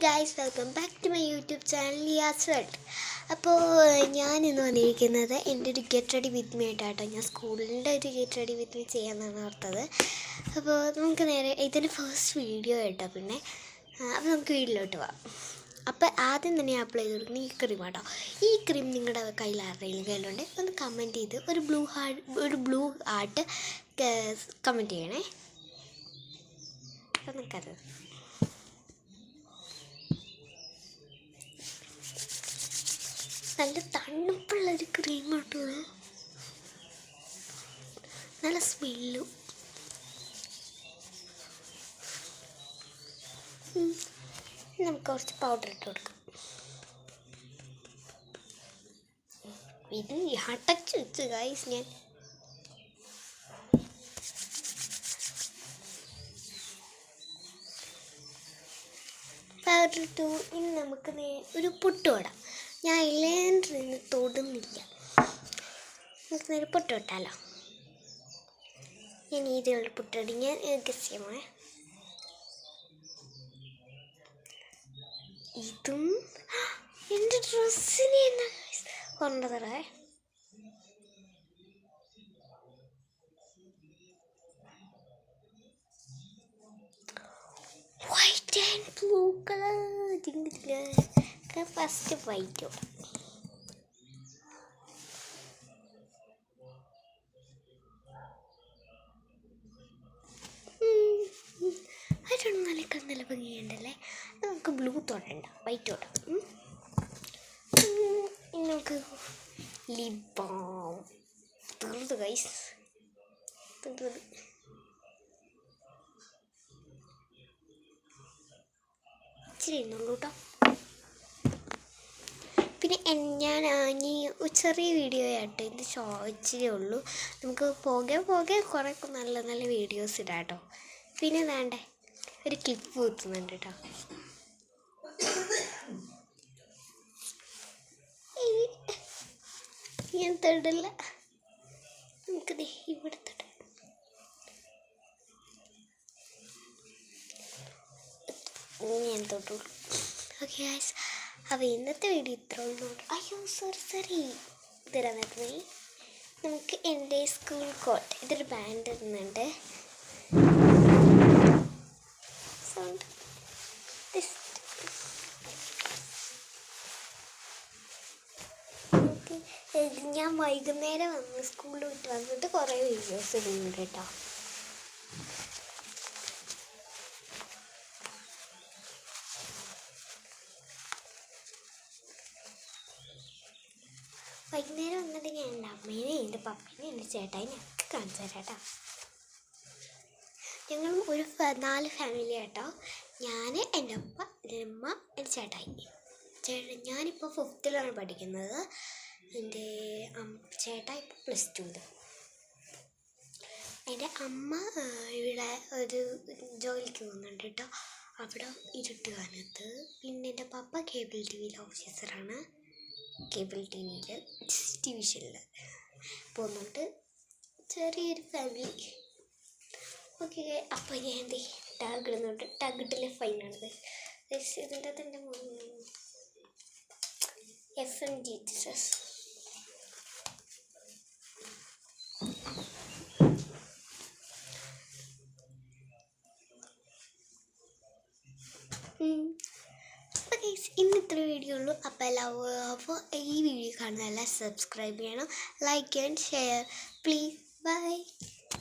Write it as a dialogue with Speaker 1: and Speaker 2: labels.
Speaker 1: Guys, welcome back to my YouTube channel Liya's world. അപ്പോൾ ഞാനിന്ന് വന്നിരിക്കുന്നത് എൻ്റെ ഒരു ഗെറ്റ് റെഡി വിത്ത് മീ ആയിട്ടാട്ടോ. ഞാൻ സ്കൂളിൻ്റെ ഒരു ഗെറ്റ് റെഡി വിത്ത് മീ ചെയ്യാമെന്നാണ് ഓർത്തത്. അപ്പോൾ നമുക്ക് നേരെ ഇതിൻ്റെ ഫസ്റ്റ് വീഡിയോ കേട്ടോ. അപ്പോൾ നമുക്ക് വീട്ടിലോട്ട് പോവാം. അപ്പോൾ ആദ്യം തന്നെ ഞാൻ അപ്ലൈ ചെയ്ത് കൊടുക്കുന്നത് ഈ ക്രീം ആട്ടോ. ഈ ക്രീം നിങ്ങളുടെ കയ്യിൽ ആരുടെയും കയ്യിലുണ്ട് ഒന്ന് കമൻറ്റ് ചെയ്ത് ഒരു ബ്ലൂ ആർട്ട് കമൻറ്റ് ചെയ്യണേ. അപ്പം നമുക്കത് നല്ല തണുപ്പുള്ളൊരു ക്രീമാട്ടോ, നല്ല സ്മെല്ലും. നമുക്ക് കുറച്ച് പൗഡർ ഇട്ട് കൊടുക്കാം. ഇത് അടച്ചു വെച്ച് ഗൈസ് ഞാൻ പൗഡർ ഇട്ടു. ഇനി നമുക്ക് ഒരു പുട്ട് ഇടാം. ഞാൻ ഇലേന്ന് തൊടുന്നില്ല. നമുക്ക് നേരെ പുട്ട് ഇട്ടാലോ. ഞാൻ ഇതിലുള്ള പുട്ടടി ഞാൻ ഗസ്യമേ. ഇതും എൻ്റെ ഡ്രസ്സിനെ എന്നാ കൊണ്ടതറേ. White and blue colour. First white. അതിനോട് നല്ല ഭംഗിയുണ്ടല്ലേ. നമുക്ക് ബ്ലൂ തൊടണ്ട, വൈറ്റ് തൊടാം. നമുക്ക് ലിപ് ബാം തീർന്നു ഗൈസ്, തീർന്നു. ഇച്ചിരി ഇരുന്നുള്ളൂ കേട്ടോ. പിന്നെ ഞാൻ ഇനി ചെറിയ വീഡിയോ ആയിട്ട് ഇത് ഇച്ചിരി ഉള്ളൂ. നമുക്ക് പോകെ കുറേ നല്ല വീഡിയോസ് ഇടാം കേട്ടോ. പിന്നെ വേണ്ടേ ഒരു ക്ലിപ്പ് കുത്തുന്നുണ്ട് കേട്ടോ. ഞാൻ തൊടില്ല, നമുക്ക് ഇവിടെ തൊടാം. ഞാൻ തൊട്ടുള്ളൂ. ഓക്കെ ഗൈസ്, അപ്പോൾ ഇന്നത്തെ വീഡിയോ ഇത്ര ഉള്ളൂ. അയ്യോ സോറി തരാൻ. നമുക്ക് എൻ്റെ സ്കൂൾ കോട്ട് ഇതൊരു ബാൻഡ് ഇടുന്നുണ്ട്. സൗണ്ട് ഞാൻ വൈകുന്നേരം സ്കൂളിൽ വിട്ട് വന്നിട്ട് കുറേ വീഡിയോസ് ഇടുന്നുണ്ട് കേട്ടോ. വൈകുന്നേരം വന്നിട്ട് ഞാൻ എൻ്റെ അമ്മേനെ എൻ്റെ പപ്പേനെ എൻ്റെ ചേട്ടായിനെ ഒക്കെ കാണിച്ചു തരാം കേട്ടോ. ഞങ്ങൾ ഒരു 4 ഫാമിലി കേട്ടോ. ഞാൻ, എൻ്റെ അപ്പ, എൻ്റെ അമ്മ, എൻ്റെ ചേട്ടായി. ഞാനിപ്പോൾ 5th പഠിക്കുന്നത്. എൻ്റെ ചേട്ടായി ഇപ്പോൾ +2. എൻ്റെ അമ്മ ഇവിടെ ഒരു ജോലിക്ക് പോകുന്നുണ്ട് കേട്ടോ, അവിടെ ഇരുട്ടുകാലത്ത്. പിന്നെ എൻ്റെ പപ്പ കേബിൾ ടിവിയിലെ ഓഫീസറാണ്. കേബിൾ ടിവിയിൽ ഡിവിഷനിൽ പോകുന്നുണ്ട്. ചെറിയൊരു ഫാമിലി. ഓക്കെ, അപ്പോൾ ഞാൻ എന്ത് ടാഗ് ഇടുന്നുണ്ട്. ടാഗ് ഇട്ടില്ലേ ഫൈനാണ്. ഇതിൻ്റെ തന്നെ FMG ഡ്രസ്. ഇന്ന് ഇത്ര വീഡിയോ ഉള്ളൂ. അപ്പോൾ ഈ വീഡിയോ കാണുന്നതെല്ലാം സബ്സ്ക്രൈബ് ചെയ്യണം, like and share please. By.